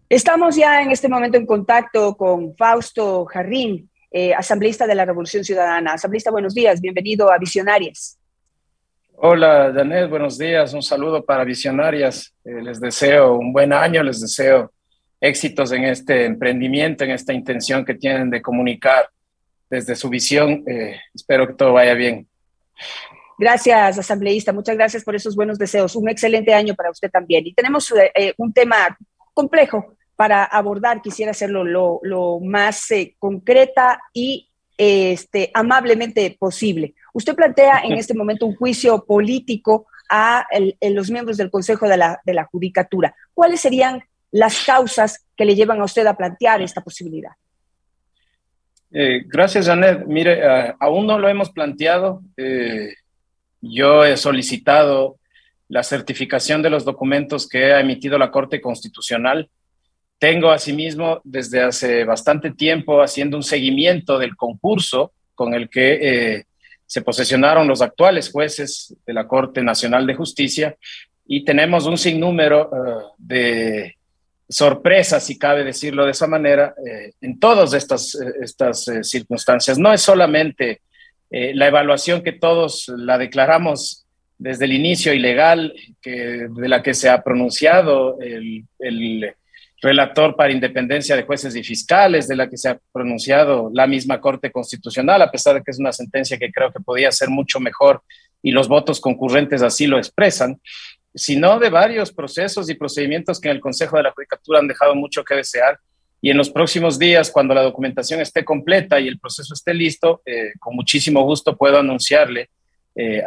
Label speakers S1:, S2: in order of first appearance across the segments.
S1: Estamos ya en este momento en contacto con Fausto Jarrín, asambleísta de la Revolución Ciudadana. Asambleísta, buenos días, bienvenido a Visionarias.
S2: Hola, Janet, buenos días. Un saludo para Visionarias. Les deseo un buen año, les deseo éxitos en este emprendimiento, en esta intención que tienen de comunicar desde su visión. Espero que todo vaya bien.
S1: Gracias, asambleísta. Muchas gracias por esos buenos deseos. Un excelente año para usted también. Y tenemos un tema complejo para abordar. Quisiera hacerlo lo más concreta y amablemente posible. Usted plantea en este momento un juicio político a los miembros del Consejo de la Judicatura. ¿Cuáles serían las causas que le llevan a usted a plantear esta posibilidad?
S2: Gracias, Janet. Mire, aún no lo hemos planteado. Yo he solicitado la certificación de los documentos que ha emitido la Corte Constitucional. Tengo asimismo desde hace bastante tiempo haciendo un seguimiento del concurso con el que se posesionaron los actuales jueces de la Corte Nacional de Justicia y tenemos un sinnúmero de sorpresas, si cabe decirlo de esa manera, en todas estas circunstancias. No es solamente la evaluación que todos la declaramos desde el inicio ilegal, de la que se ha pronunciado el relator para independencia de jueces y fiscales, de la que se ha pronunciado la misma Corte Constitucional, a pesar de que es una sentencia que creo que podía ser mucho mejor y los votos concurrentes así lo expresan, sino de varios procesos y procedimientos que en el Consejo de la Judicatura han dejado mucho que desear. Y en los próximos días, cuando la documentación esté completa y el proceso esté listo, con muchísimo gusto puedo anunciarle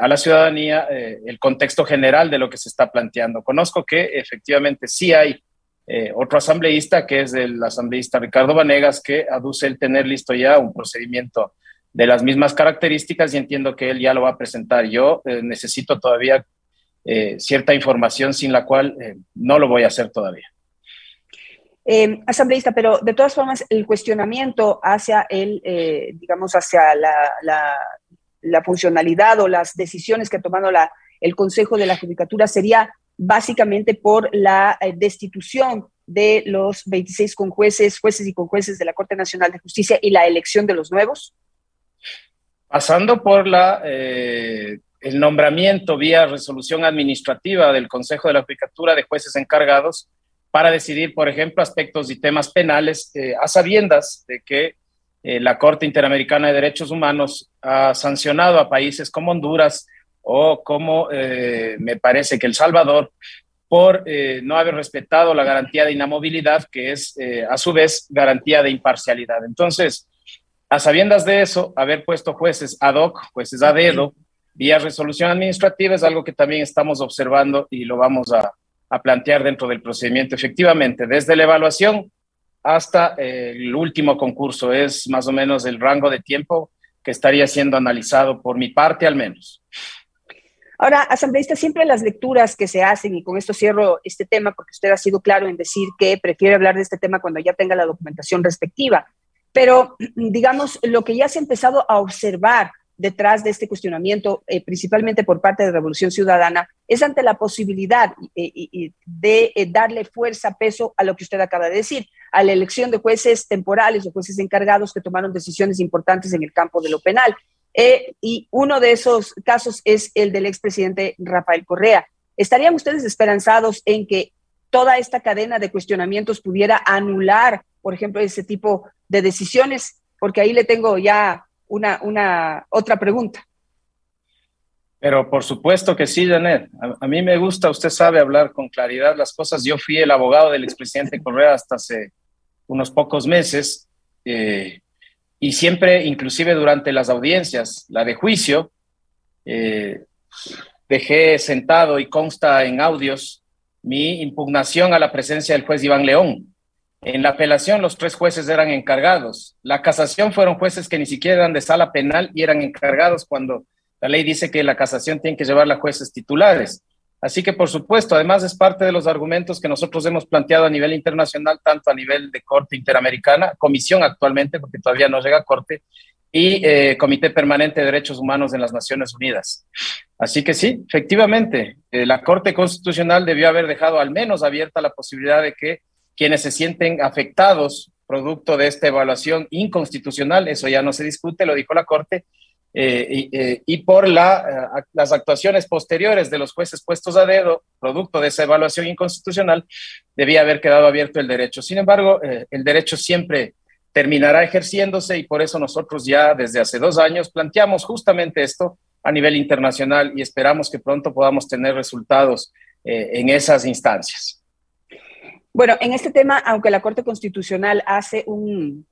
S2: a la ciudadanía el contexto general de lo que se está planteando. Conozco que efectivamente sí hay otro asambleísta, que es el asambleísta Ricardo Vanegas, que aduce el tener listo ya un procedimiento de las mismas características y entiendo que él ya lo va a presentar. Yo necesito todavía cierta información sin la cual no lo voy a hacer todavía.
S1: Asambleísta, pero de todas formas el cuestionamiento hacia digamos, hacia la funcionalidad o las decisiones que ha tomado el Consejo de la Judicatura sería básicamente por la destitución de los 26 jueces y conjueces de la Corte Nacional de Justicia y la elección de los nuevos.
S2: Pasando por el nombramiento vía resolución administrativa del Consejo de la Judicatura de jueces encargados para decidir, por ejemplo, aspectos y temas penales, a sabiendas de que la Corte Interamericana de Derechos Humanos ha sancionado a países como Honduras o como me parece que El Salvador por no haber respetado la garantía de inamovilidad, que es a su vez garantía de imparcialidad. Entonces, a sabiendas de eso, haber puesto jueces ad hoc, jueces a dedo, vía resolución administrativa es algo que también estamos observando y lo vamos a plantear dentro del procedimiento. Efectivamente, desde la evaluación hasta el último concurso es más o menos el rango de tiempo que estaría siendo analizado por mi parte al menos.
S1: Ahora, asambleísta, siempre las lecturas que se hacen, y con esto cierro este tema porque usted ha sido claro en decir que prefiere hablar de este tema cuando ya tenga la documentación respectiva, pero digamos, lo que ya se ha empezado a observar detrás de este cuestionamiento, principalmente por parte de Revolución Ciudadana, es ante la posibilidad de darle fuerza, peso a lo que usted acaba de decir, a la elección de jueces temporales o jueces encargados que tomaron decisiones importantes en el campo de lo penal. Y uno de esos casos es el del expresidente Rafael Correa. ¿Estarían ustedes esperanzados en que toda esta cadena de cuestionamientos pudiera anular, por ejemplo, ese tipo de decisiones? Porque ahí le tengo ya otra pregunta.
S2: Pero por supuesto que sí, Janet. A mí me gusta, usted sabe, hablar con claridad las cosas. Yo fui el abogado del expresidente Correa hasta hace unos pocos meses y siempre, inclusive durante las audiencias, la de juicio, dejé sentado y consta en audios mi impugnación a la presencia del juez Iván León. En la apelación los 3 jueces eran encargados. La casación fueron jueces que ni siquiera eran de sala penal y eran encargados cuando la ley dice que la casación tiene que llevarla a jueces titulares. Así que, por supuesto, además es parte de los argumentos que nosotros hemos planteado a nivel internacional, tanto a nivel de Corte Interamericana, Comisión actualmente, porque todavía no llega a Corte, y Comité Permanente de Derechos Humanos en las Naciones Unidas. Así que sí, efectivamente, la Corte Constitucional debió haber dejado al menos abierta la posibilidad de que quienes se sienten afectados producto de esta evaluación inconstitucional, eso ya no se discute, lo dijo la Corte, y por las actuaciones posteriores de los jueces puestos a dedo, producto de esa evaluación inconstitucional, debía haber quedado abierto el derecho. Sin embargo, el derecho siempre terminará ejerciéndose y por eso nosotros ya desde hace 2 años planteamos justamente esto a nivel internacional y esperamos que pronto podamos tener resultados en esas instancias.
S1: Bueno, en este tema, aunque la Corte Constitucional hace un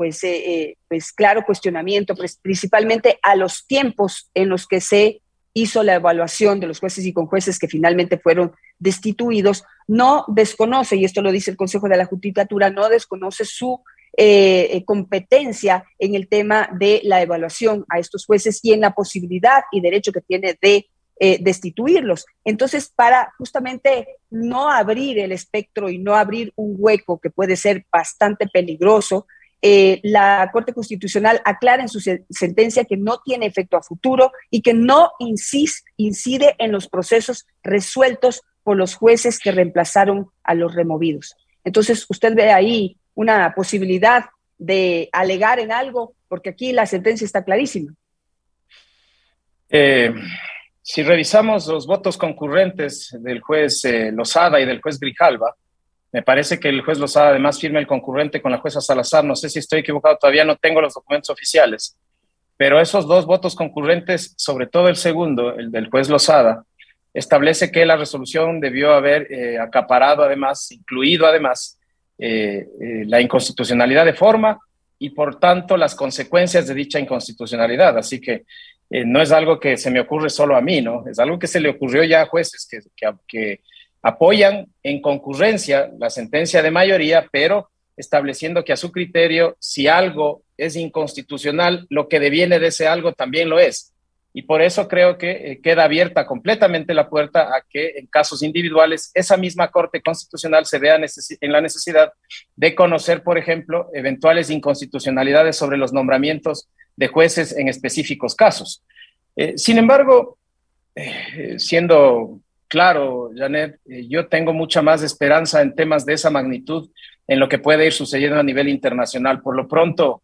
S1: claro cuestionamiento, principalmente a los tiempos en los que se hizo la evaluación de los jueces y conjueces que finalmente fueron destituidos, no desconoce, y esto lo dice el Consejo de la Judicatura, no desconoce su competencia en el tema de la evaluación a estos jueces y en la posibilidad y derecho que tiene de destituirlos. Entonces, para justamente no abrir el espectro y no abrir un hueco que puede ser bastante peligroso, la Corte Constitucional aclara en su sentencia que no tiene efecto a futuro y que no incide en los procesos resueltos por los jueces que reemplazaron a los removidos. Entonces, usted ve ahí una posibilidad de alegar en algo, porque aquí la sentencia está clarísima.
S2: Si revisamos los votos concurrentes del juez Lozada y del juez Grijalva, me parece que el juez Lozada además firma el concurrente con la jueza Salazar. No sé si estoy equivocado, todavía no tengo los documentos oficiales, pero esos 2 votos concurrentes, sobre todo el segundo, el del juez Lozada, establece que la resolución debió haber acaparado además, incluido además, la inconstitucionalidad de forma y por tanto las consecuencias de dicha inconstitucionalidad. Así que no es algo que se me ocurre solo a mí, ¿no? Es algo que se le ocurrió ya a jueces que apoyan en concurrencia la sentencia de mayoría, pero estableciendo que a su criterio, si algo es inconstitucional, lo que deviene de ese algo también lo es. Y por eso creo que queda abierta completamente la puerta a que en casos individuales esa misma Corte Constitucional se vea en la necesidad de conocer, por ejemplo, eventuales inconstitucionalidades sobre los nombramientos de jueces en específicos casos. Sin embargo, siendo claro, Janet, yo tengo mucha más esperanza en temas de esa magnitud en lo que puede ir sucediendo a nivel internacional. Por lo pronto,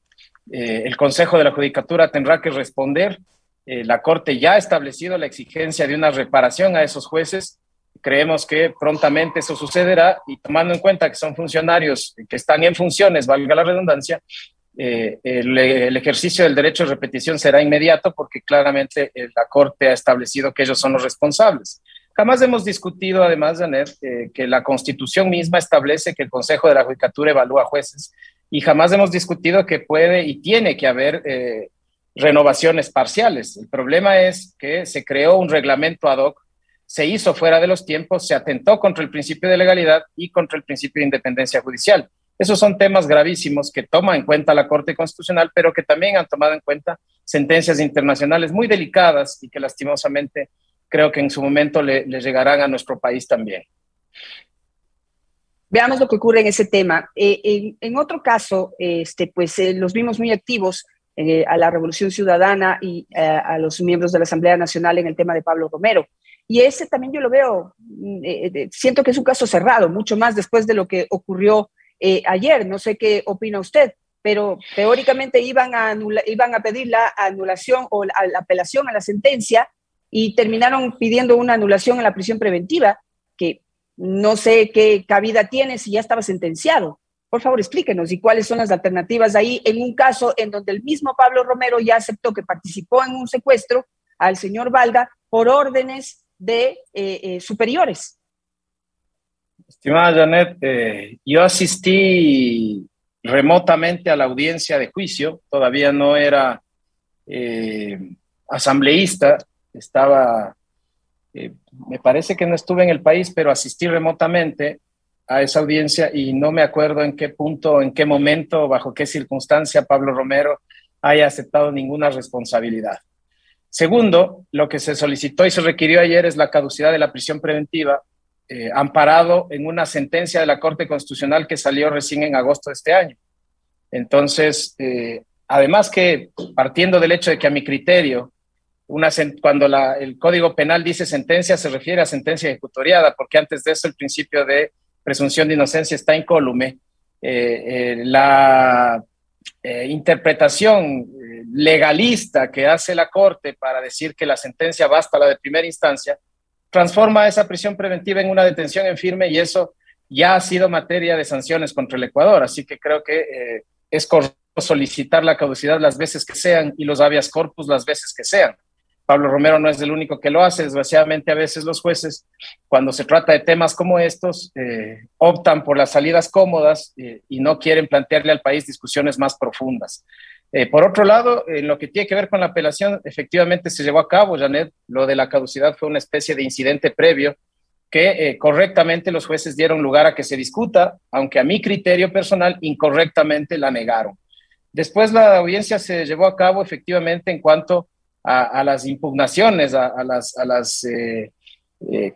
S2: el Consejo de la Judicatura tendrá que responder. La Corte ya ha establecido la exigencia de una reparación a esos jueces. Creemos que prontamente eso sucederá y tomando en cuenta que son funcionarios que están en funciones, valga la redundancia, el ejercicio del derecho de repetición será inmediato porque claramente la Corte ha establecido que ellos son los responsables. Jamás hemos discutido, además, Janet, que la Constitución misma establece que el Consejo de la Judicatura evalúa jueces y jamás hemos discutido que puede y tiene que haber renovaciones parciales. El problema es que se creó un reglamento ad hoc, se hizo fuera de los tiempos, se atentó contra el principio de legalidad y contra el principio de independencia judicial. Esos son temas gravísimos que toma en cuenta la Corte Constitucional, pero que también han tomado en cuenta sentencias internacionales muy delicadas y que lastimosamente creo que en su momento le llegarán a nuestro país también.
S1: Veamos lo que ocurre en ese tema. En otro caso, los vimos muy activos a la Revolución Ciudadana y a los miembros de la Asamblea Nacional en el tema de Pablo Romero. Y ese también yo lo veo, siento que es un caso cerrado, mucho más después de lo que ocurrió ayer. No sé qué opina usted, pero teóricamente iban a pedir la anulación o la apelación a la sentencia y terminaron pidiendo una anulación en la prisión preventiva, que no sé qué cabida tiene si ya estaba sentenciado. Por favor, explíquenos y cuáles son las alternativas ahí en un caso en donde el mismo Pablo Romero ya aceptó que participó en un secuestro al señor Balda por órdenes de superiores.
S2: Estimada Janet, yo asistí remotamente a la audiencia de juicio, todavía no era asambleísta, estaba, me parece que no estuve en el país, pero asistí remotamente a esa audiencia y no me acuerdo en qué punto, en qué momento, bajo qué circunstancia Pablo Romero haya aceptado ninguna responsabilidad. Segundo, lo que se solicitó y se requirió ayer es la caducidad de la prisión preventiva, amparado en una sentencia de la Corte Constitucional que salió recién en agosto de este año. Entonces, además que partiendo del hecho de que a mi criterio, cuando el Código Penal dice sentencia, se refiere a sentencia ejecutoriada, porque antes de eso el principio de presunción de inocencia está incólume. la interpretación legalista que hace la Corte para decir que la sentencia basta la de primera instancia, transforma esa prisión preventiva en una detención en firme, y eso ya ha sido materia de sanciones contra el Ecuador. Así que creo que es correcto solicitar la caducidad las veces que sean y los habeas corpus las veces que sean. Pablo Romero no es el único que lo hace. Desgraciadamente, a veces los jueces, cuando se trata de temas como estos, optan por las salidas cómodas y no quieren plantearle al país discusiones más profundas. Por otro lado, en lo que tiene que ver con la apelación, efectivamente se llevó a cabo, Janet. Lo de la caducidad fue una especie de incidente previo que correctamente los jueces dieron lugar a que se discuta, aunque a mi criterio personal incorrectamente la negaron. Después la audiencia se llevó a cabo efectivamente en cuanto a las impugnaciones, a las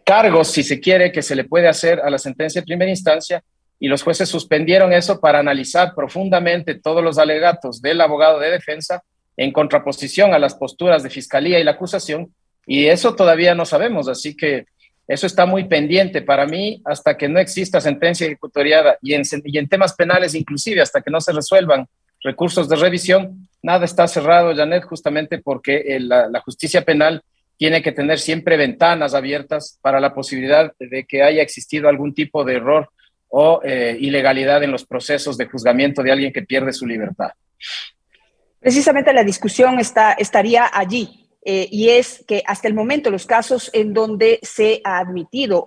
S2: cargos, si se quiere, que se le puede hacer a la sentencia de primera instancia, y los jueces suspendieron eso para analizar profundamente todos los alegatos del abogado de defensa en contraposición a las posturas de fiscalía y la acusación, y eso todavía no sabemos, así que eso está muy pendiente para mí hasta que no exista sentencia ejecutoriada, y en temas penales inclusive hasta que no se resuelvan recursos de revisión, nada está cerrado, Janet, justamente porque la justicia penal tiene que tener siempre ventanas abiertas para la posibilidad de que haya existido algún tipo de error o ilegalidad en los procesos de juzgamiento de alguien que pierde su libertad.
S1: Precisamente la discusión estaría allí, y es que hasta el momento los casos en donde se ha admitido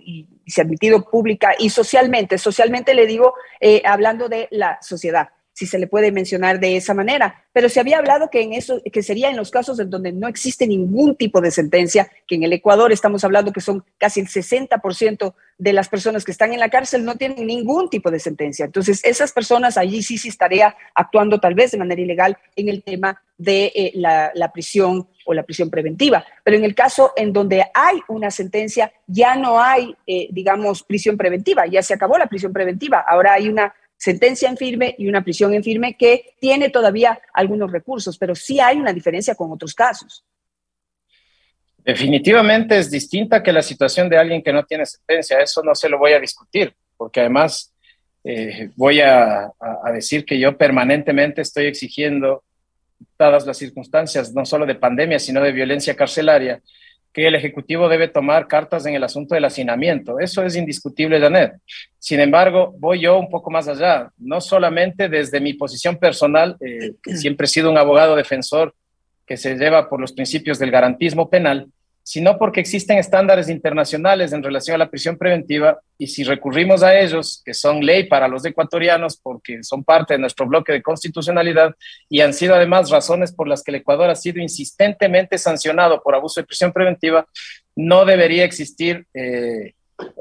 S1: y se ha admitido pública y socialmente le digo, hablando de la sociedad, si se le puede mencionar de esa manera, pero se había hablado que sería en los casos en donde no existe ningún tipo de sentencia, que en el Ecuador estamos hablando que son casi el 60% de las personas que están en la cárcel no tienen ningún tipo de sentencia. Entonces, esas personas allí sí estaría actuando tal vez de manera ilegal en el tema de la prisión o la prisión preventiva. Pero en el caso en donde hay una sentencia, ya no hay, digamos, prisión preventiva, ya se acabó la prisión preventiva, ahora hay una sentencia en firme y una prisión en firme que tiene todavía algunos recursos, pero sí hay una diferencia con otros casos.
S2: Definitivamente es distinta que la situación de alguien que no tiene sentencia, eso no se lo voy a discutir, porque además voy a decir que yo permanentemente estoy exigiendo, dadas las circunstancias no solo de pandemia, sino de violencia carcelaria, que el Ejecutivo debe tomar cartas en el asunto del hacinamiento. Eso es indiscutible, Janet. Sin embargo, voy yo un poco más allá, no solamente desde mi posición personal, que siempre he sido un abogado defensor que se lleva por los principios del garantismo penal, sino porque existen estándares internacionales en relación a la prisión preventiva, y si recurrimos a ellos, que son ley para los ecuatorianos porque son parte de nuestro bloque de constitucionalidad y han sido además razones por las que el Ecuador ha sido insistentemente sancionado por abuso de prisión preventiva, no debería existir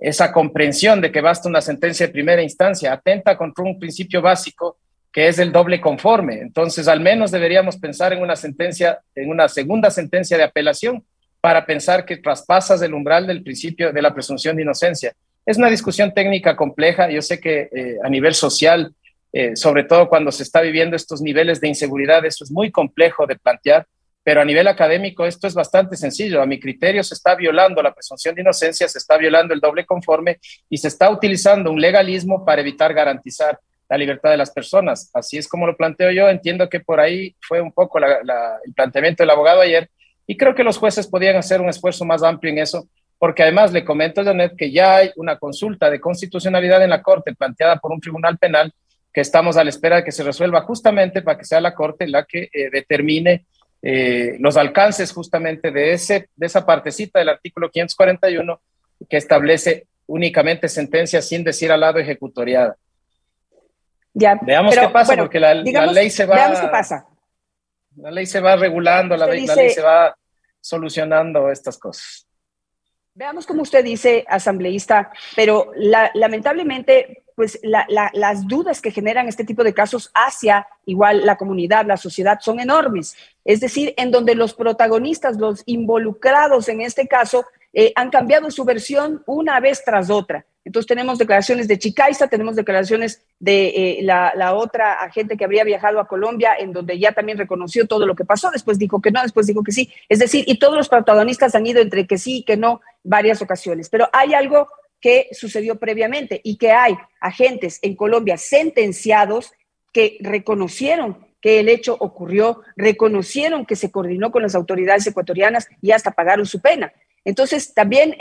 S2: esa comprensión de que basta una sentencia de primera instancia. Atenta contra un principio básico que es el doble conforme. Entonces, al menos deberíamos pensar en una sentencia, en una segunda sentencia de apelación, para pensar que traspasas el umbral del principio de la presunción de inocencia. Es una discusión técnica compleja. Yo sé que a nivel social, sobre todo cuando se está viviendo estos niveles de inseguridad, eso es muy complejo de plantear, pero a nivel académico esto es bastante sencillo. A mi criterio se está violando la presunción de inocencia, se está violando el doble conforme y se está utilizando un legalismo para evitar garantizar la libertad de las personas. Así es como lo planteo yo. Entiendo que por ahí fue un poco el planteamiento del abogado ayer, y creo que los jueces podían hacer un esfuerzo más amplio en eso, porque además le comento, Janet, que ya hay una consulta de constitucionalidad en la Corte planteada por un tribunal penal que estamos a la espera de que se resuelva, justamente para que sea la Corte la que determine los alcances justamente de esa partecita del artículo 541 que establece únicamente sentencias sin decir al lado ejecutoriada.
S1: Ya,
S2: veamos qué pasa, bueno, porque la ley se va...
S1: Veamos qué pasa.
S2: La ley se va regulando, la ley se va solucionando estas cosas.
S1: Veamos cómo usted dice, asambleísta, pero lamentablemente, pues las dudas que generan este tipo de casos hacia igual la comunidad, la sociedad, son enormes. Es decir, en donde los protagonistas, los involucrados en este caso, han cambiado su versión una vez tras otra. Entonces tenemos declaraciones de Chicaiza, tenemos declaraciones de la otra agente que habría viajado a Colombia, en donde ya también reconoció todo lo que pasó, después dijo que no, después dijo que sí. Es decir, y todos los protagonistas han ido entre que sí y que no varias ocasiones. Pero hay algo qué sucedió previamente y que hay agentes en Colombia sentenciados que reconocieron que el hecho ocurrió, reconocieron que se coordinó con las autoridades ecuatorianas y hasta pagaron su pena. Entonces, también,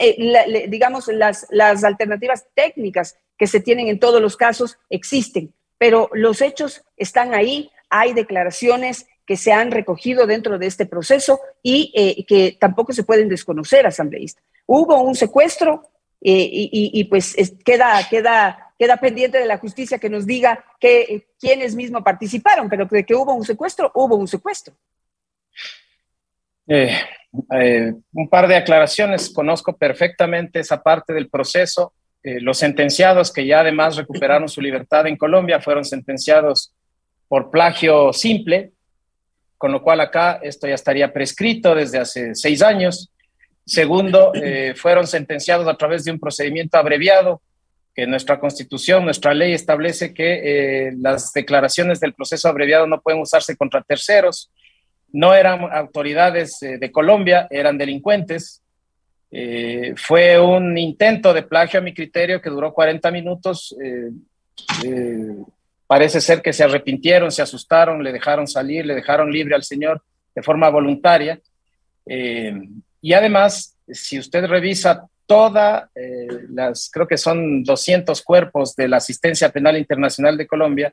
S1: digamos, las alternativas técnicas que se tienen en todos los casos existen, pero los hechos están ahí, hay declaraciones que se han recogido dentro de este proceso y que tampoco se pueden desconocer, asambleísta. Hubo un secuestro pues queda pendiente de la justicia que nos diga quiénes mismos participaron, pero de que hubo un secuestro, hubo un secuestro.
S2: Un par de aclaraciones. Conozco perfectamente esa parte del proceso. Los sentenciados que ya además recuperaron su libertad en Colombia fueron sentenciados por plagio simple, con lo cual acá esto ya estaría prescrito desde hace 6 años. Segundo, fueron sentenciados a través de un procedimiento abreviado, que nuestra Constitución, nuestra ley establece que las declaraciones del proceso abreviado no pueden usarse contra terceros. No eran autoridades de Colombia, eran delincuentes. Fue un intento de plagio a mi criterio que duró 40 minutos. Parece ser que se arrepintieron, se asustaron, le dejaron salir, le dejaron libre al señor de forma voluntaria. Y además, si usted revisa creo que son 200 cuerpos de la Asistencia Penal Internacional de Colombia,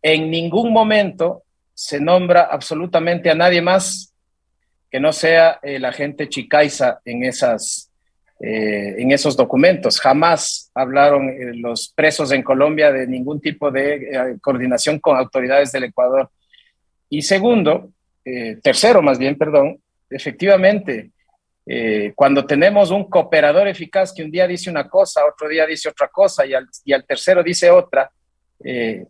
S2: en ningún momento se nombra absolutamente a nadie más que no sea el agente Chicaiza en esos documentos. Jamás hablaron los presos en Colombia de ningún tipo de coordinación con autoridades del Ecuador. Y tercero más bien, perdón, efectivamente, cuando tenemos un cooperador eficaz que un día dice una cosa, otro día dice otra cosa y al tercero dice otra,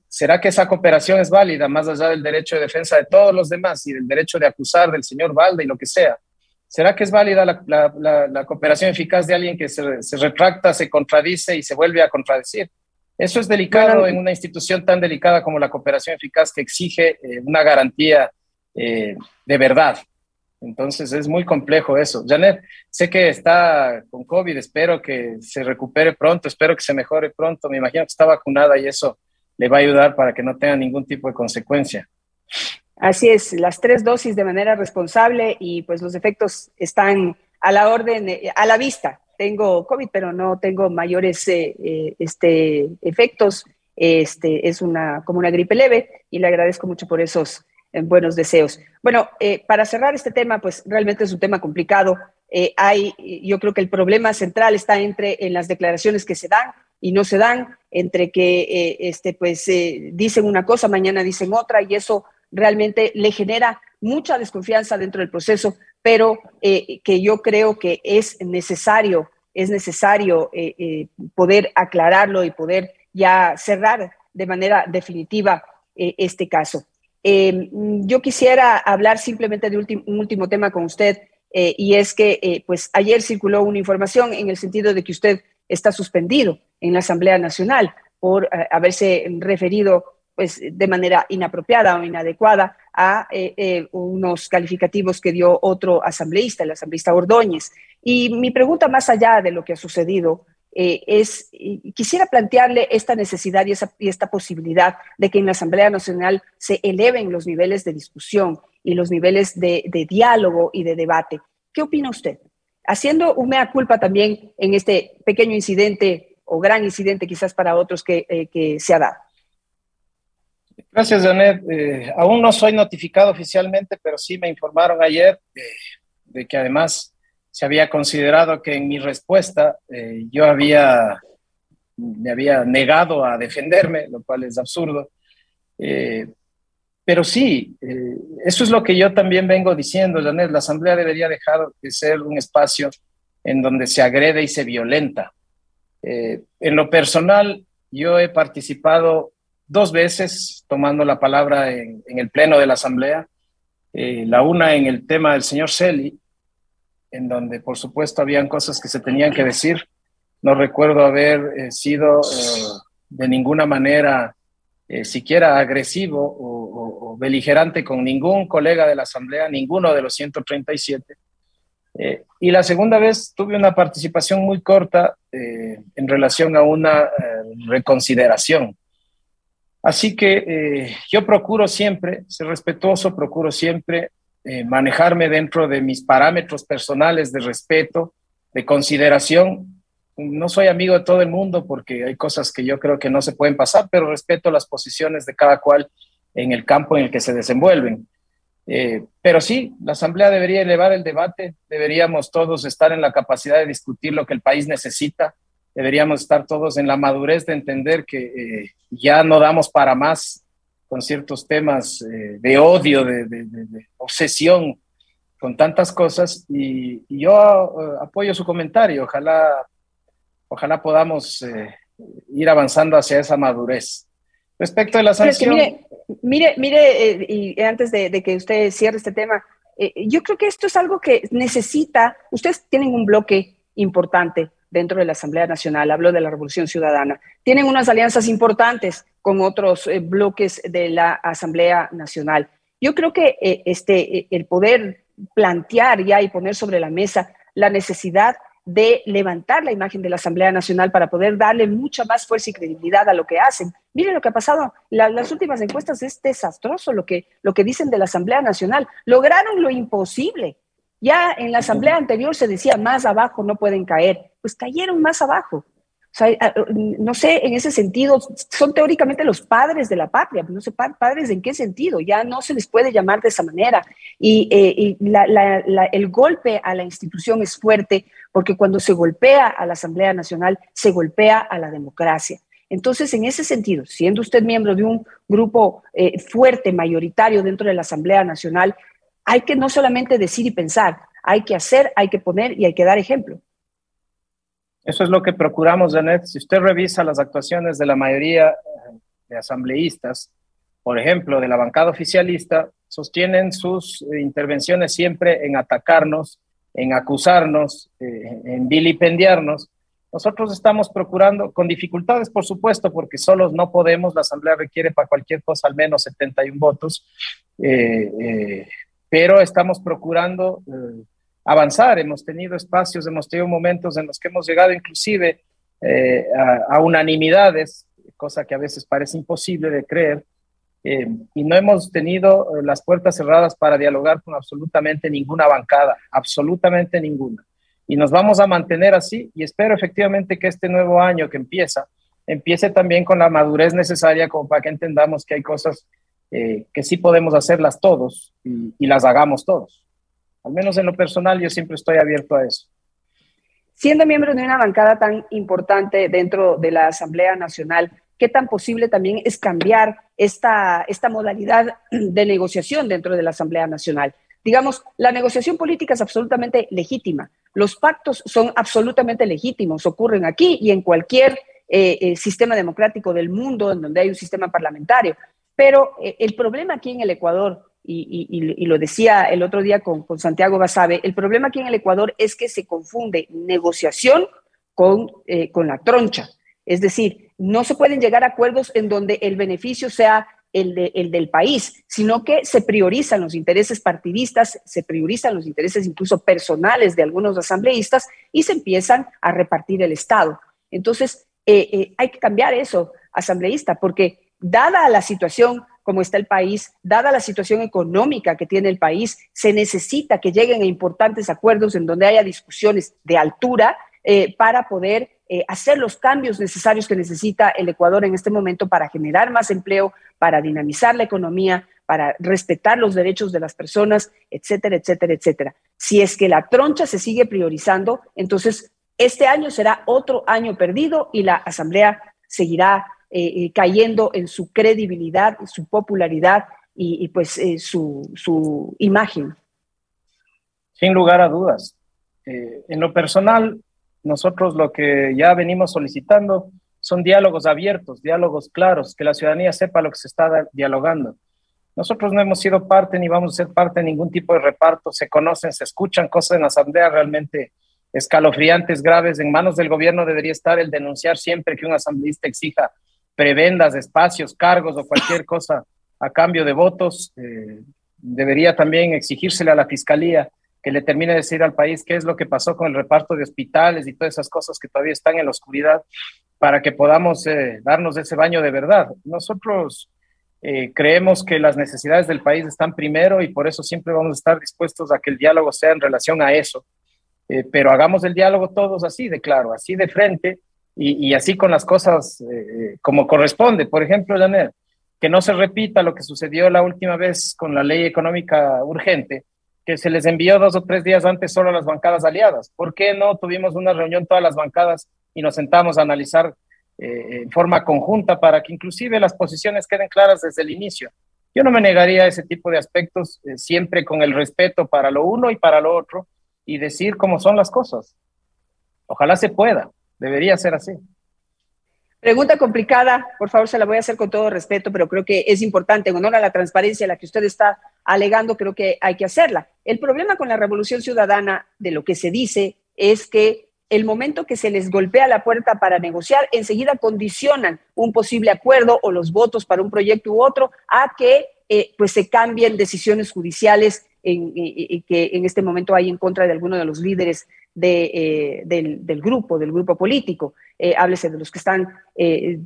S2: ¿será que esa cooperación es válida más allá del derecho de defensa de todos los demás y del derecho de acusar del señor Valde y lo que sea? ¿Será que es válida la cooperación eficaz de alguien que se retracta, se contradice y se vuelve a contradecir? Eso es delicado en una institución tan delicada como la cooperación eficaz, que exige una garantía de verdad. Entonces es muy complejo eso. Janet, sé que está con COVID, espero que se recupere pronto, espero que se mejore pronto. Me imagino que está vacunada y eso le va a ayudar para que no tenga ningún tipo de consecuencia.
S1: Así es, las 3 dosis de manera responsable y pues los efectos están a la orden, a la vista. Tengo COVID, pero no tengo mayores efectos. Es como una gripe leve y le agradezco mucho por esos buenos deseos. Bueno, para cerrar este tema, pues realmente es un tema complicado. Yo creo que el problema central está en las declaraciones que se dan y no se dan, entre que dicen una cosa, mañana dicen otra, y eso realmente le genera mucha desconfianza dentro del proceso, pero que yo creo que es necesario poder aclararlo y poder ya cerrar de manera definitiva este caso. Yo quisiera hablar simplemente de un último tema con usted, y es que pues ayer circuló una información en el sentido de que usted está suspendido en la Asamblea Nacional por haberse referido pues de manera inapropiada o inadecuada a unos calificativos que dio otro asambleísta, el asambleísta Ordóñez. Y mi pregunta, más allá de lo que ha sucedido, quisiera plantearle esta necesidad y esta posibilidad de que en la Asamblea Nacional se eleven los niveles de discusión y los niveles de diálogo y de debate. ¿Qué opina usted? Haciendo un mea culpa también en este pequeño incidente o gran incidente quizás para otros que se ha dado.
S2: Gracias, Janet. Aún no soy notificado oficialmente, pero sí me informaron ayer de que además se había considerado que en mi respuesta me había negado a defenderme, lo cual es absurdo. Pero sí, eso es lo que yo también vengo diciendo, Janet. La Asamblea debería dejar de ser un espacio en donde se agrede y se violenta. En lo personal, yo he participado 2 veces tomando la palabra en el pleno de la Asamblea. La una en el tema del señor Celi, en donde por supuesto habían cosas que se tenían que decir. No recuerdo haber sido de ninguna manera siquiera agresivo o beligerante con ningún colega de la Asamblea, ninguno de los 137. Y la segunda vez tuve una participación muy corta en relación a una reconsideración. Así que yo procuro siempre ser respetuoso, procuro siempre manejarme dentro de mis parámetros personales de respeto, de consideración. No soy amigo de todo el mundo porque hay cosas que yo creo que no se pueden pasar, pero respeto las posiciones de cada cual en el campo en el que se desenvuelven. Pero sí, la Asamblea debería elevar el debate, deberíamos todos estar en la capacidad de discutir lo que el país necesita, deberíamos estar todos en la madurez de entender que ya no damos para más con ciertos temas de odio, de obsesión con tantas cosas, y yo apoyo su comentario, ojalá podamos ir avanzando hacia esa madurez. Respecto de la sanción...
S1: Es que mire, y antes de que usted cierre este tema, yo creo que esto es algo que necesita, ustedes tienen un bloque importante dentro de la Asamblea Nacional, hablo de la Revolución Ciudadana, tienen unas alianzas importantes con otros bloques de la Asamblea Nacional. Yo creo que el poder plantear ya y poner sobre la mesa la necesidad de levantar la imagen de la Asamblea Nacional para poder darle mucha más fuerza y credibilidad a lo que hacen. Miren lo que ha pasado, las últimas encuestas es desastroso lo que dicen de la Asamblea Nacional. Lograron lo imposible. Ya en la Asamblea anterior se decía más abajo no pueden caer, pues cayeron más abajo. O sea, no sé, en ese sentido, son teóricamente los padres de la patria, no sé, padres en qué sentido, ya no se les puede llamar de esa manera. Y el golpe a la institución es fuerte, porque cuando se golpea a la Asamblea Nacional, se golpea a la democracia. Entonces, en ese sentido, siendo usted miembro de un grupo fuerte, mayoritario dentro de la Asamblea Nacional, hay que no solamente decir y pensar, hay que hacer, hay que poner y hay que dar ejemplo.
S2: Eso es lo que procuramos, Janet. Si usted revisa las actuaciones de la mayoría de asambleístas, por ejemplo, de la bancada oficialista, sostienen sus intervenciones siempre en atacarnos, en acusarnos, en vilipendiarnos. Nosotros estamos procurando, con dificultades, por supuesto, porque solos no podemos, la Asamblea requiere para cualquier cosa al menos 71 votos, pero estamos procurando avanzar. Hemos tenido espacios, hemos tenido momentos en los que hemos llegado inclusive a unanimidades, cosa que a veces parece imposible de creer, y no hemos tenido las puertas cerradas para dialogar con absolutamente ninguna bancada, absolutamente ninguna. Y nos vamos a mantener así, y espero efectivamente que este nuevo año que empiece también con la madurez necesaria como para que entendamos que hay cosas que sí podemos hacerlas todos y las hagamos todos. Al menos en lo personal, yo siempre estoy abierto a eso.
S1: Siendo miembro de una bancada tan importante dentro de la Asamblea Nacional, ¿qué tan posible también es cambiar esta modalidad de negociación dentro de la Asamblea Nacional? Digamos, la negociación política es absolutamente legítima. Los pactos son absolutamente legítimos, ocurren aquí y en cualquier sistema democrático del mundo en donde hay un sistema parlamentario. Pero el problema aquí en el Ecuador, y lo decía el otro día con Santiago Basabe, el problema aquí en el Ecuador es que se confunde negociación con la troncha. Es decir, no se pueden llegar a acuerdos en donde el beneficio sea el del país, sino que se priorizan los intereses partidistas, se priorizan los intereses incluso personales de algunos asambleístas y se empiezan a repartir el Estado. Entonces, hay que cambiar eso, asambleísta, porque dada la situación como está el país, dada la situación económica que tiene el país, se necesita que lleguen a importantes acuerdos en donde haya discusiones de altura para poder hacer los cambios necesarios que necesita el Ecuador en este momento para generar más empleo, para dinamizar la economía, para respetar los derechos de las personas, etcétera, etcétera, etcétera. Si es que la troncha se sigue priorizando, entonces este año será otro año perdido y la Asamblea seguirá cayendo en su credibilidad, su popularidad y pues su imagen.
S2: Sin lugar a dudas. En lo personal, nosotros lo que ya venimos solicitando son diálogos abiertos, diálogos claros, que la ciudadanía sepa lo que se está dialogando. Nosotros no hemos sido parte ni vamos a ser parte de ningún tipo de reparto, se conocen, se escuchan cosas en la Asamblea realmente escalofriantes, graves. En manos del gobierno debería estar el denunciar siempre que un asambleísta exija prebendas, espacios, cargos o cualquier cosa a cambio de votos. Debería también exigírsele a la Fiscalía que le termine de decir al país qué es lo que pasó con el reparto de hospitales y todas esas cosas que todavía están en la oscuridad, para que podamos darnos ese baño de verdad. Nosotros creemos que las necesidades del país están primero y por eso siempre vamos a estar dispuestos a que el diálogo sea en relación a eso. Pero hagamos el diálogo todos así de claro, así de frente y así con las cosas como corresponde. Por ejemplo, Janet, que no se repita lo que sucedió la última vez con la ley económica urgente, que se les envió 2 o 3 días antes solo a las bancadas aliadas. ¿Por qué no tuvimos una reunión todas las bancadas y nos sentamos a analizar en forma conjunta para que inclusive las posiciones queden claras desde el inicio? Yo no me negaría a ese tipo de aspectos, siempre con el respeto para lo uno y para lo otro, y decir cómo son las cosas. Ojalá se pueda, debería ser así.
S1: Pregunta complicada, por favor, se la voy a hacer con todo respeto, pero creo que es importante, en honor a la transparencia a la que usted está alegando, creo que hay que hacerla. El problema con la Revolución Ciudadana, de lo que se dice, es que el momento que se les golpea la puerta para negociar, enseguida condicionan un posible acuerdo o los votos para un proyecto u otro a que pues se cambien decisiones judiciales que en este momento hay en contra de alguno de los líderes del grupo político. Háblese de los que están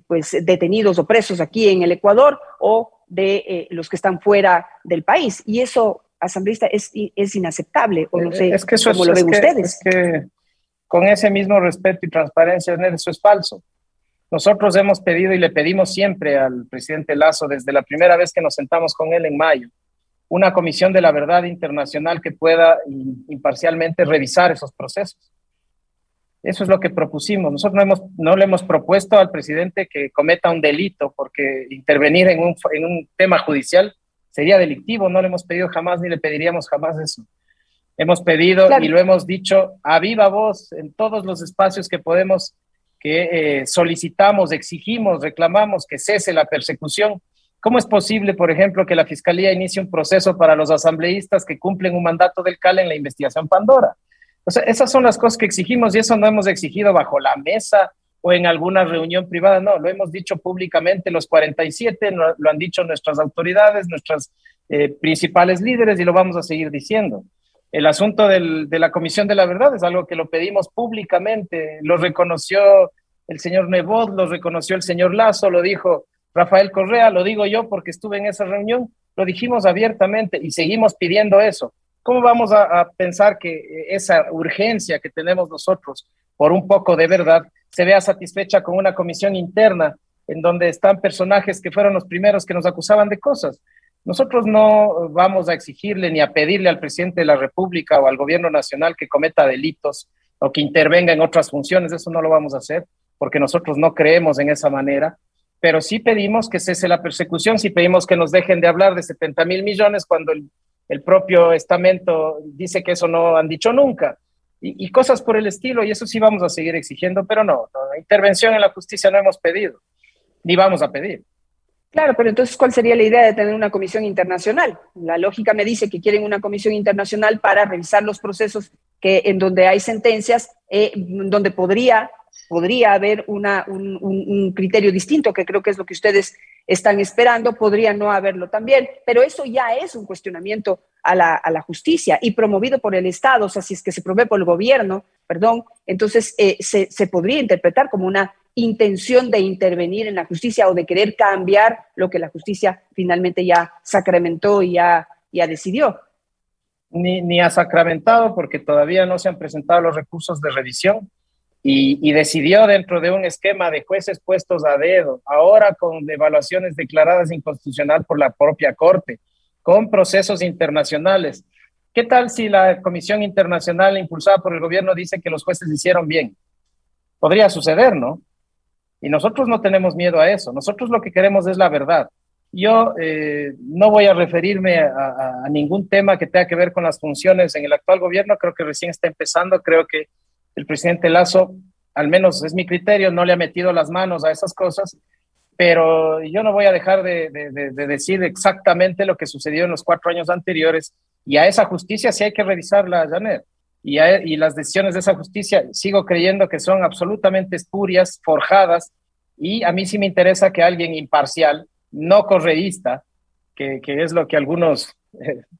S1: pues detenidos o presos aquí en el Ecuador o de los que están fuera del país. Y eso, asambleísta, es inaceptable, o no sé
S2: es que eso
S1: cómo lo ven ustedes.
S2: Es que con ese mismo respeto y transparencia, eso es falso. Nosotros hemos pedido y le pedimos siempre al presidente Lasso, desde la primera vez que nos sentamos con él en mayo, una comisión de la verdad internacional que pueda imparcialmente revisar esos procesos. Eso es lo que propusimos. Nosotros no le hemos propuesto al presidente que cometa un delito, porque intervenir en un tema judicial sería delictivo. No le hemos pedido jamás ni le pediríamos jamás eso. Hemos pedido, claro, y lo hemos dicho a viva voz en todos los espacios que podemos, que solicitamos, exigimos, reclamamos que cese la persecución. ¿Cómo es posible, por ejemplo, que la Fiscalía inicie un proceso para los asambleístas que cumplen un mandato del CAL en la investigación Pandora? O sea, esas son las cosas que exigimos, y eso no hemos exigido bajo la mesa o en alguna reunión privada, no, lo hemos dicho públicamente los 47, lo han dicho nuestras autoridades, nuestras principales líderes, y lo vamos a seguir diciendo. El asunto de la Comisión de la Verdad es algo que lo pedimos públicamente, lo reconoció el señor Nebot, lo reconoció el señor Lasso, lo dijo Rafael Correa, lo digo yo porque estuve en esa reunión, lo dijimos abiertamente y seguimos pidiendo eso. ¿Cómo vamos a pensar que esa urgencia que tenemos nosotros por un poco de verdad se vea satisfecha con una comisión interna en donde están personajes que fueron los primeros que nos acusaban de cosas? Nosotros no vamos a exigirle ni a pedirle al presidente de la República o al gobierno nacional que cometa delitos o que intervenga en otras funciones, eso no lo vamos a hacer porque nosotros no creemos en esa manera, pero sí pedimos que cese la persecución, sí pedimos que nos dejen de hablar de 70,000 millones cuando el propio estamento dice que eso no han dicho nunca, y cosas por el estilo, y eso sí vamos a seguir exigiendo, pero no, intervención en la justicia no hemos pedido, ni vamos a pedir.
S1: Claro, pero entonces, ¿cuál sería la idea de tener una comisión internacional? La lógica me dice que quieren una comisión internacional para revisar los procesos en donde hay sentencias, donde podría haber un criterio distinto, que creo que es lo que ustedes están esperando, podría no haberlo también, pero eso ya es un cuestionamiento a la justicia y promovido por el Estado. O sea, si es que se promueve por el gobierno, perdón, entonces se podría interpretar como una intención de intervenir en la justicia o de querer cambiar lo que la justicia finalmente ya sacramentó y ya decidió.
S2: Ni ha sacramentado, porque todavía no se han presentado los recursos de revisión y decidió dentro de un esquema de jueces puestos a dedo, ahora con evaluaciones declaradas inconstitucional por la propia Corte, con procesos internacionales. ¿Qué tal si la Comisión Internacional impulsada por el gobierno dice que los jueces hicieron bien? Podría suceder, ¿no? Y nosotros no tenemos miedo a eso. Nosotros lo que queremos es la verdad. Yo no voy a referirme a ningún tema que tenga que ver con las funciones en el actual gobierno. Creo que recién está empezando. Creo que el presidente Lasso, al menos es mi criterio, no le ha metido las manos a esas cosas. Pero yo no voy a dejar de decir exactamente lo que sucedió en los 4 años anteriores. Y a esa justicia sí hay que revisarla, Janet. Y las decisiones de esa justicia sigo creyendo que son absolutamente espurias, forjadas, y a mí sí me interesa que alguien imparcial, no correísta, que es lo que a algunos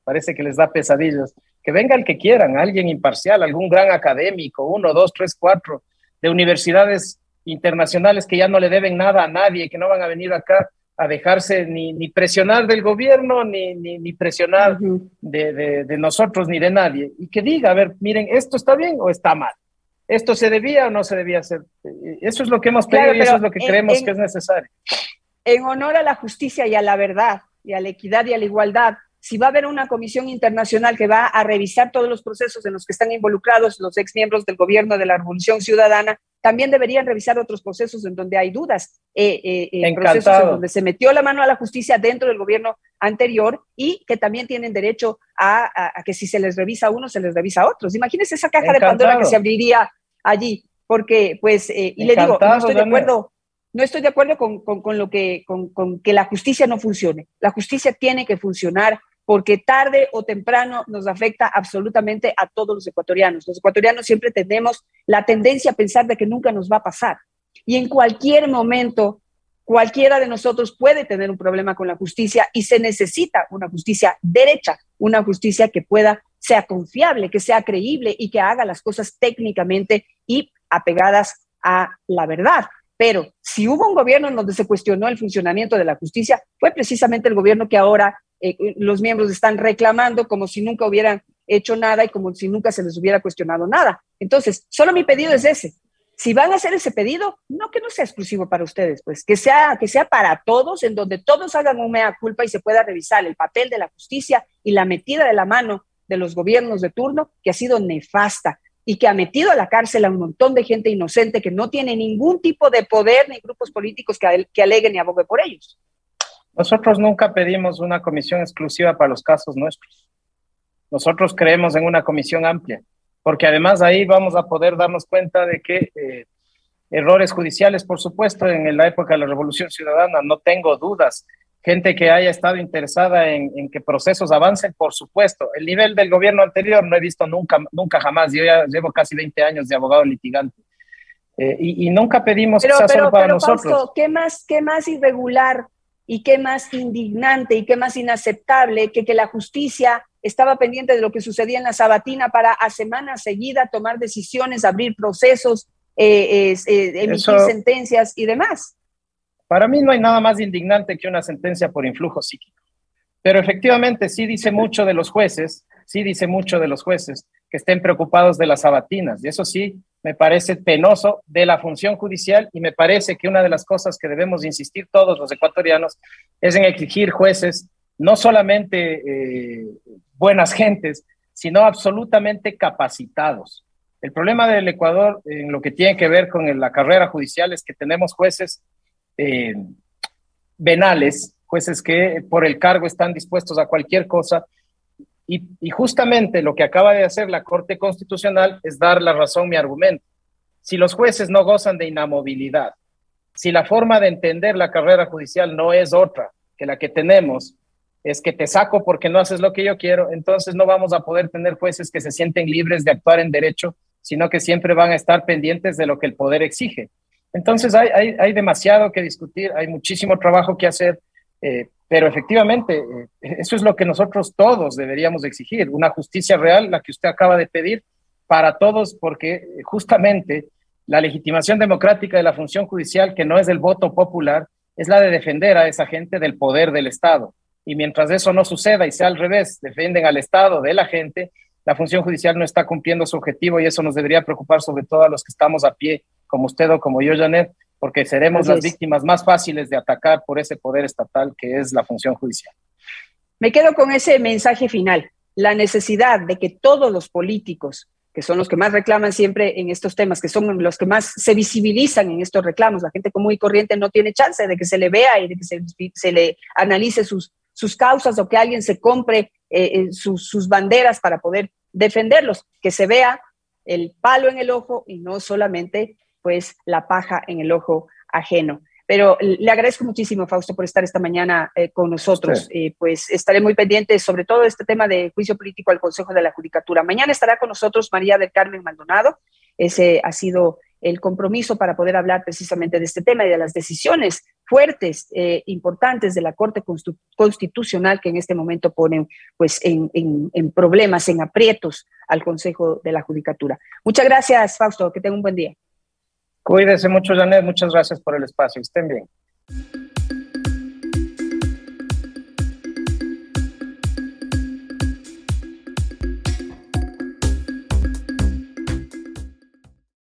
S2: parece que les da pesadillas, que venga el que quieran, alguien imparcial, algún gran académico, 1, 2, 3, 4, de universidades internacionales que ya no le deben nada a nadie, que no van a venir acá a dejarse ni presionar del gobierno, ni presionar de nosotros, ni de nadie, y que diga, a ver, miren, ¿esto está bien o está mal? ¿Esto se debía o no se debía hacer? Eso es lo que hemos pedido, y eso es lo que creemos que es necesario.
S1: En honor a la justicia y a la verdad, y a la equidad y a la igualdad, si va a haber una comisión internacional que va a revisar todos los procesos en los que están involucrados los exmiembros del gobierno de la Revolución Ciudadana, también deberían revisar otros procesos en donde hay dudas, procesos en donde se metió la mano a la justicia dentro del gobierno anterior y que también tienen derecho a que si se les revisa a unos, se les revisa a otros. Imagínense esa caja de Pandora que se abriría allí, porque pues, y le digo, no estoy de acuerdo. No estoy de acuerdo con que la justicia no funcione. La justicia tiene que funcionar porque tarde o temprano nos afecta absolutamente a todos los ecuatorianos. Los ecuatorianos siempre tenemos la tendencia a pensar de que nunca nos va a pasar. Y en cualquier momento, cualquiera de nosotros puede tener un problema con la justicia y se necesita una justicia derecha, una justicia que sea confiable, que sea creíble y que haga las cosas técnicamente y apegadas a la verdad. Pero si hubo un gobierno en donde se cuestionó el funcionamiento de la justicia, fue precisamente el gobierno que ahora los miembros están reclamando como si nunca hubieran hecho nada y como si nunca se les hubiera cuestionado nada. Entonces, solo mi pedido es ese. Si van a hacer ese pedido, que no sea exclusivo para ustedes, pues que sea para todos, en donde todos hagan un mea culpa y se pueda revisar el papel de la justicia y la metida de la mano de los gobiernos de turno, que ha sido nefasta y que ha metido a la cárcel a un montón de gente inocente que no tiene ningún tipo de poder ni grupos políticos que aleguen y aboguen por ellos.
S2: Nosotros nunca pedimos una comisión exclusiva para los casos nuestros. Nosotros creemos en una comisión amplia, porque además ahí vamos a poder darnos cuenta de que errores judiciales, por supuesto, en la época de la Revolución Ciudadana, no tengo dudas. Gente que haya estado interesada en que procesos avancen, por supuesto. El nivel del gobierno anterior no he visto nunca jamás. Yo ya llevo casi 20 años de abogado litigante. Y nunca pedimos que sea solo para nosotros.
S1: Fausto, ¿qué más irregular y qué más indignante y qué más inaceptable que la justicia estaba pendiente de lo que sucedía en la Sabatina para a semana seguida tomar decisiones, abrir procesos, emitir sentencias y demás?
S2: Para mí no hay nada más indignante que una sentencia por influjo psíquico. Pero efectivamente sí dice mucho de los jueces que estén preocupados de las sabatinas. Y eso sí me parece penoso de la función judicial, y me parece que una de las cosas que debemos insistir todos los ecuatorianos es en exigir jueces no solamente buenas gentes, sino absolutamente capacitados. El problema del Ecuador en lo que tiene que ver con la carrera judicial es que tenemos jueces venales, jueces que por el cargo están dispuestos a cualquier cosa, y justamente lo que acaba de hacer la Corte Constitucional es dar la razón a mi argumento. Si los jueces no gozan de inamovilidad, si la forma de entender la carrera judicial no es otra que la que tenemos, es que te saco porque no haces lo que yo quiero, entonces no vamos a poder tener jueces que se sienten libres de actuar en derecho, sino que siempre van a estar pendientes de lo que el poder exige. Entonces hay demasiado que discutir, hay muchísimo trabajo que hacer, pero efectivamente eso es lo que nosotros todos deberíamos exigir, una justicia real, la que usted acaba de pedir, para todos, porque justamente la legitimación democrática de la función judicial, que no es el voto popular, es la de defender a esa gente del poder del Estado. Y mientras eso no suceda y sea al revés, defienden al Estado de la gente, la función judicial no está cumpliendo su objetivo, y eso nos debería preocupar sobre todo a los que estamos a pie, como usted o como yo, Janet, porque seremos las víctimas más fáciles de atacar por ese poder estatal que es la función judicial.
S1: Me quedo con ese mensaje final, la necesidad de que todos los políticos, que son los que más reclaman siempre en estos temas, que son los que más se visibilizan en estos reclamos, la gente común y corriente no tiene chance de que se le vea y de que se le analice sus causas, o que alguien se compre sus banderas para poder defenderlos, que se vea el palo en el ojo y no solamente pues la paja en el ojo ajeno. Pero le agradezco muchísimo, Fausto, por estar esta mañana con nosotros. Pues estaré muy pendiente sobre todo este tema de juicio político al Consejo de la Judicatura. Mañana estará con nosotros María del Carmen Maldonado. Ese ha sido el compromiso para poder hablar precisamente de este tema y de las decisiones fuertes, importantes de la Corte Constitucional que en este momento ponen pues, en problemas, en aprietos al Consejo de la Judicatura. Muchas gracias, Fausto, que tenga un buen día.
S2: Cuídese mucho, Janet, muchas gracias por el espacio, estén bien.